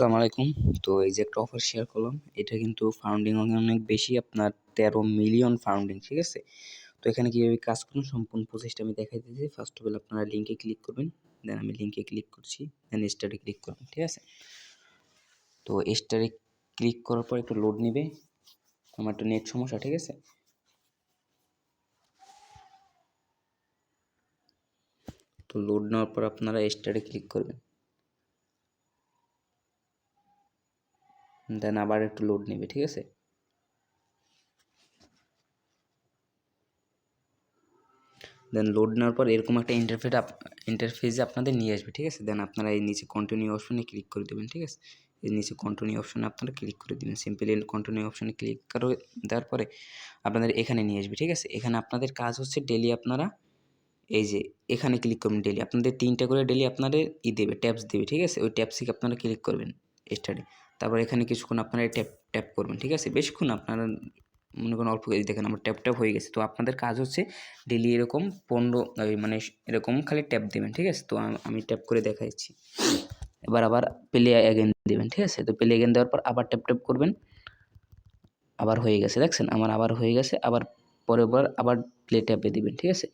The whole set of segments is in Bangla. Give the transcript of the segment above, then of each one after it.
আসসালামু আলাইকুম। তো এই যে একটা অফার শেয়ার করলাম, এটা কিন্তু ফাউন্ডিং অনেক বেশি, আপনার 13 মিলিয়ন ফাউন্ডিং, ঠিক আছে? তো এখানে কীভাবে কাজ করুন সম্পূর্ণ প্রসেসটা আমি দেখাই দিচ্ছি। ফার্স্ট অফ অল আপনারা লিঙ্কে ক্লিক করবেন, দেন আমি লিঙ্কে ক্লিক করছি, দেন স্টারে ক্লিক করবেন, ঠিক আছে? তো স্টারে ক্লিক করার পর একটু লোড নেবে, আমার একটু নেট সমস্যা, ঠিক আছে? তো লোড নেওয়ার পর আপনারা স্টারে ক্লিক করবেন, দেন আবার একটু লোড নেবে, ঠিক আছে? দেন লোড নেওয়ার পর এরকম একটা ইন্টারফেসে আপনাদের নিয়ে আসবে, ঠিক আছে? দেন আপনারা এই নিচে কন্টিনিউ অপশনে ক্লিক করে দেবেন, ঠিক আছে? এই নিচে কন্টিনিউ অপশনে আপনারা ক্লিক করে দেবেন, সিম্পলি কন্টিনিউ অপশনে ক্লিক করে দেওয়ার পরে আপনাদের এখানে নিয়ে আসবে, ঠিক আছে? এখানে আপনাদের কাজ হচ্ছে ডেলি আপনারা এই যে এখানে ক্লিক করবেন, ডেলি আপনাদের 3টা করে ডেলি আপনাদের দেবে, ট্যাপস দেবে, ঠিক আছে? ওই ট্যাপসে আপনারা ক্লিক করবেন স্টাডি, তারপর এখানে কিছুক্ষণ আপনারা ট্যাপ করবেন, ঠিক আছে? বেশিক্ষণ আপনারা মনে করেন অল্প দেখেন আমার ট্যাপ হয়ে গেছে। তো আপনাদের কাজ হচ্ছে ডেলি এরকম 15 মানে এরকম খালি ট্যাপ দেবেন, ঠিক আছে? তো আমি ট্যাপ করে দেখাচ্ছি। এবার আবার প্লে অ্যাগেন দেবেন, ঠিক আছে? তো প্লে অ্যাগেন দেওয়ার পর আবার ট্যাপ করবেন, আবার হয়ে গেছে, দেখছেন আমার আবার হয়ে গেছে। আবার পরের বার আবার প্লে ট্যাপে দিবেন, ঠিক আছে?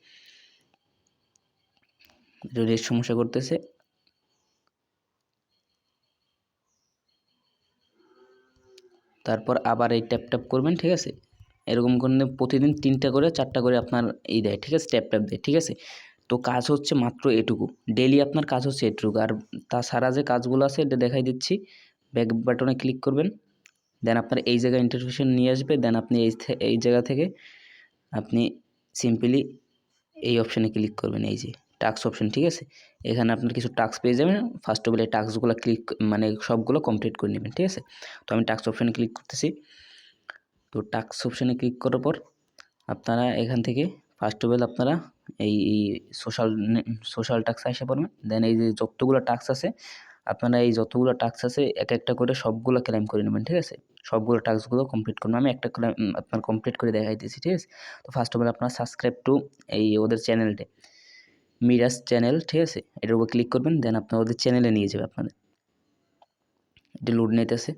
রেট সমস্যা করতেছে, তারপর আবার এই ট্যাপ করবেন, ঠিক আছে? এরকম করে প্রতিদিন 3টা করে 4টা করে আপনার দেয়, ঠিক আছে? ট্যাপ দেয়, ঠিক আছে? তো কাজ হচ্ছে মাত্র এটুকু, ডেলি আপনার কাজ হচ্ছে এটুকু। আর তাছাড়া যে কাজগুলো আছে এটা দেখাই দিচ্ছি। ব্যাক বাটনে ক্লিক করবেন, দেন আপনার এই জায়গায় ইন্টারফেশন নিয়ে আসবে, দেন আপনি এই জায়গা থেকে আপনি সিম্পলি এই অপশানে ক্লিক করবেন, এই যে টাস্ক অপশন, ঠিক আছে? এখানে আপনার কিছু টাস্ক পেয়ে যাবেন। ফার্স্ট অফ অল এই টাস্কগুলো মানে সবগুলো কমপ্লিট করে নেবেন, ঠিক আছে? তো আমি টাস্ক অপশানে ক্লিক করতেছি। তো টাস্ক অপশানে ক্লিক করার পর আপনারা এখান থেকে ফার্স্ট অফ অল আপনারা এই সোশ্যাল টাস্ক আসে পড়বেন। দেন এই যে যতগুলো টাস্ক আছে আপনারা এই যতগুলো টাস্ক আছে এক একটা করে সবগুলো ক্লেম করে নেবেন, ঠিক আছে? সবগুলো টাস্কগুলো কমপ্লিট করবেন। আমি একটা করে আপনার কমপ্লিট করে দেখাই দিয়েছি, ঠিক আছে? তো ফার্স্ট অফ অল আপনারা সাবস্ক্রাইব টু এই ওদের চ্যানেলটা মিরাজ চ্যানেল, ঠিক আছে? এটার উপর ক্লিক করবেন, দেন আপনার ওদের চ্যানেলে নিয়ে যাবে আপনাদের। এটা লোড নিতেছে,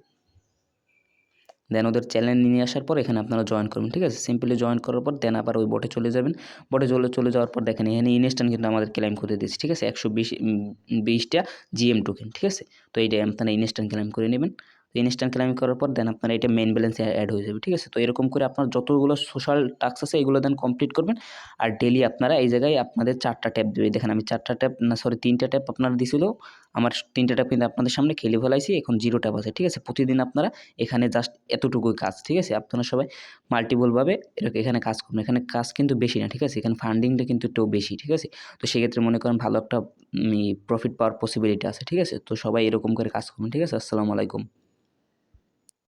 দেন ওদের চ্যানেল নিয়ে আসার পর এখানে আপনারা জয়েন করবেন, ঠিক আছে? সিম্পলি জয়েন করার পর দেন আবার ওই বটে চলে যাবেন। বটে চলে যাওয়ার পর দেখেন এখানে ইনস্ট্যান্ট কিন্তু আমাদের ক্লেম করে দিয়েছে, ঠিক আছে? 120টা জিএম টোকেন, ঠিক আছে? তো এইটা আপনারা ইনস্ট্যান্ট ক্লেম করে নেবেন। তো ইনস্ট্যান্ট ক্লেম করার পর দেন আপনারা এটা মেইন ব্যালেন্সে অ্যাড হয়ে যাবে, ঠিক আছে? তো এরকম করে আপনার যতগুলো সোশ্যাল টাস্ক আছে এগুলো দেন কমপ্লিট করবেন। আর ডেলি আপনারা এই জায়গায় আপনাদের 4টা ট্যাপ দেবে, দেখেন আমি 4টা ট্যাপ না সরি 3টা ট্যাপ আপনারা দিছিল, আমার 3টা ট্যাপ কিন্তু আপনাদের সামনে খেলে ফেলাইছি, এখন 0 ট্যাপ আছে, ঠিক আছে? প্রতিদিন আপনারা এখানে জাস্ট এতটুকুই কাজ, ঠিক আছে? আপনারা সবাই মাল্টিপলভাবে এখানে কাজ করবেন। এখানে কাজ কিন্তু বেশি না, ঠিক আছে? এখানে ফান্ডিংটা কিন্তু একটু বেশি, ঠিক আছে? তো সেক্ষেত্রে মনে করেন ভালো একটা প্রফিট পাওয়ার পসিবিলিটি আছে, ঠিক আছে? তো সবাই এরকম করে কাজ করবেন, ঠিক আছে? আসসালামু আলাইকুম।